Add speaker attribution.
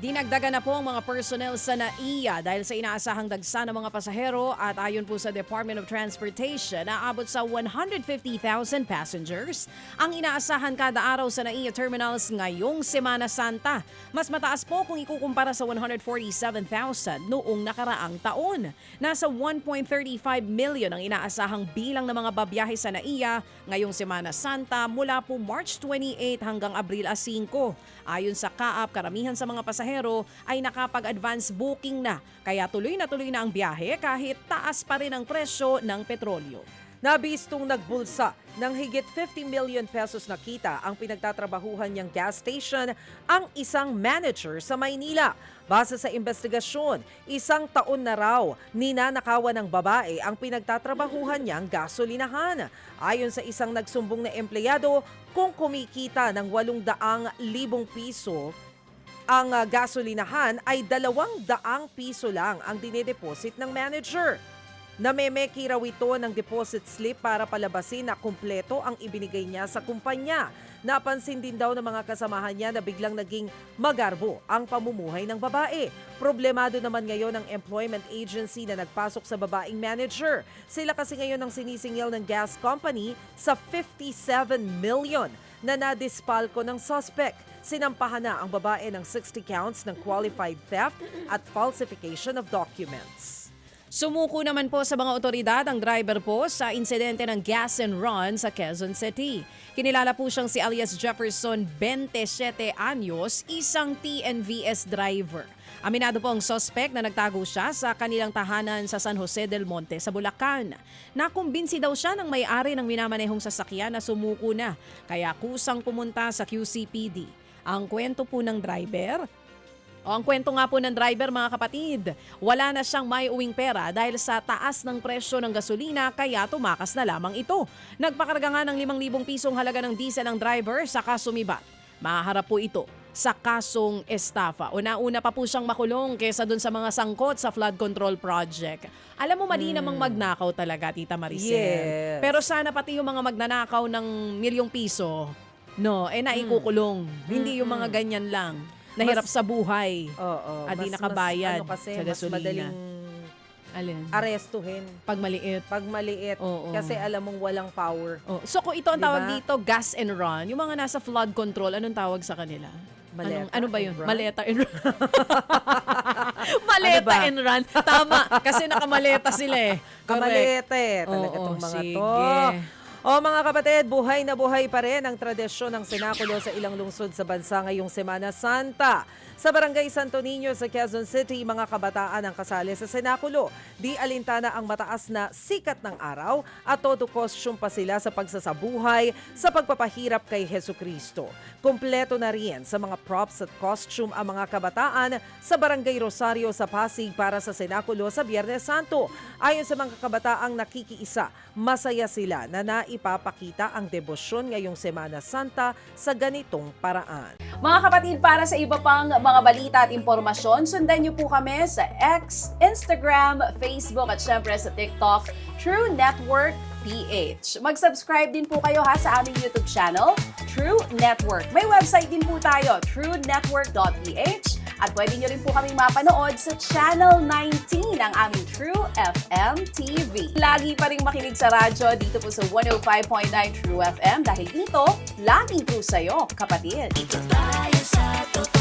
Speaker 1: Dinagdagan na po ang mga personnel sa NAIA dahil sa inaasahang dagsa ng mga pasahero at ayon po sa Department of Transportation, naabot sa 150,000 passengers ang inaasahan kada araw sa NAIA terminals ngayong Semana Santa. Mas mataas po kung ikukumpara sa 147,000 noong nakaraang taon. Nasa 1.35 million ang inaasahang bilang ng mga babiyahe sa NAIA ngayong Semana Santa mula po March 28 hanggang Abril 5. Ayon sa CAAP, karamihan sa mga pasahero ay nakapag-advance booking na, kaya tuloy na ang biyahe kahit taas pa rin ang presyo ng petrolyo.
Speaker 2: Nabistong nagbulsa ng higit 50 million pesos na kita ang pinagtatrabahuhan niyang gas station ang isang manager sa Maynila. Base sa investigasyon, 1 taon na raw ninanakawan ng babae ang pinagtatrabahuhan niyang gasolinahan. Ayon sa isang nagsumbong na empleyado, kung kumikita ng 800,000 piso, ang gasolinahan ay 200 piso lang ang dinedeposit ng manager. Namemeki raw ito ng deposit slip para palabasin na kumpleto ang ibinigay niya sa kumpanya. Napansin din daw ng mga kasamahan niya na biglang naging magarbo ang pamumuhay ng babae. Problemado naman ngayon ang employment agency na nagpasok sa babaeng manager. Sila kasi ngayon ang sinisingil ng gas company sa 57 million na nadispalko ng suspect. Sinampahan na ang babae ng 60 counts ng qualified theft at falsification of documents.
Speaker 1: Sumuko naman po sa mga otoridad ang driver po sa insidente ng gas and run sa Quezon City. Kinilala po siyang si alias Jefferson, 27 anyos, isang TNVS driver. Aminado po ang suspect na nagtago siya sa kanilang tahanan sa San Jose del Monte sa Bulacan. Nakumbinsi daw siya ng may-ari ng minamanehong sasakyan na sumuko na, kaya kusang pumunta sa QCPD. Ang kwento po ng driver, ang kwento nga po ng driver, mga kapatid, wala na siyang may uwing pera dahil sa taas ng presyo ng gasolina kaya tumakas na lamang ito. Nagpakarga nga ng 5,000 pisong halaga ng diesel ang driver saka sumibat. Maharap po ito sa kasong estafa. Una-una pa po siyang makulong kesa dun sa mga sangkot sa flood control project. Alam mo, mali namang magnakaw talaga, Tita Maricel.
Speaker 2: Yes.
Speaker 1: Pero sana pati yung mga magnanakaw ng 1,000,000 piso, naikukulong. Hindi yung mga ganyan lang. Nahirap sa buhay.
Speaker 2: Oo.
Speaker 1: At di nakabayad
Speaker 2: kasi,
Speaker 1: sa
Speaker 2: mas
Speaker 1: gasolina.
Speaker 2: madaling arestuhin.
Speaker 1: Pag maliit.
Speaker 2: Pag maliit.
Speaker 1: Oo.
Speaker 2: Kasi alam mong walang power.
Speaker 1: Oh. So kung ito ang tawag
Speaker 2: Diba?
Speaker 1: dito, gas and run, yung mga nasa flood control, anong tawag sa kanila?
Speaker 2: Maleta
Speaker 1: Ano ba yun?
Speaker 2: and run?
Speaker 1: Maleta and run. Maleta
Speaker 2: Ano ba?
Speaker 1: and run. Tama. Kasi nakamaleta sila eh. Correct.
Speaker 2: Kamalete. Talaga
Speaker 1: Oo,
Speaker 2: itong mga
Speaker 1: sige.
Speaker 2: to. O mga kapatid, buhay na buhay pa rin ang tradisyon ng senakulo sa ilang lungsod sa bansa ngayong Semana Santa. Sa Barangay Santo Niño sa Quezon City, mga kabataan ang kasali sa senakulo. Di alintana ang mataas na sikat ng araw at todo costume pa sila sa pagsasabuhay sa pagpapahirap kay Jesucristo. Kumpleto na rin sa mga props at costume ang mga kabataan sa Barangay Rosario sa Pasig para sa senakulo sa Biyernes Santo. Ayon sa mga kabataang nakikiisa, masaya sila na naipapakita ang debosyon ngayong Semana Santa sa ganitong paraan.
Speaker 3: Mga kapatid, para sa iba pang mga balita at impormasyon, sundan niyo po kami sa X, Instagram, Facebook at syempre sa TikTok, True Network PH. Mag-subscribe din po kayo sa aming YouTube channel, True Network. May website din po tayo, truenetwork.ph, at pwede niyo rin po kaming mapanood sa Channel 19 ng aming True FM TV. Lagi pa rin makinig sa radyo dito po sa 105.9 True FM dahil dito, laging true sa'yo, kapatid.
Speaker 4: Ito tayo sa totoo.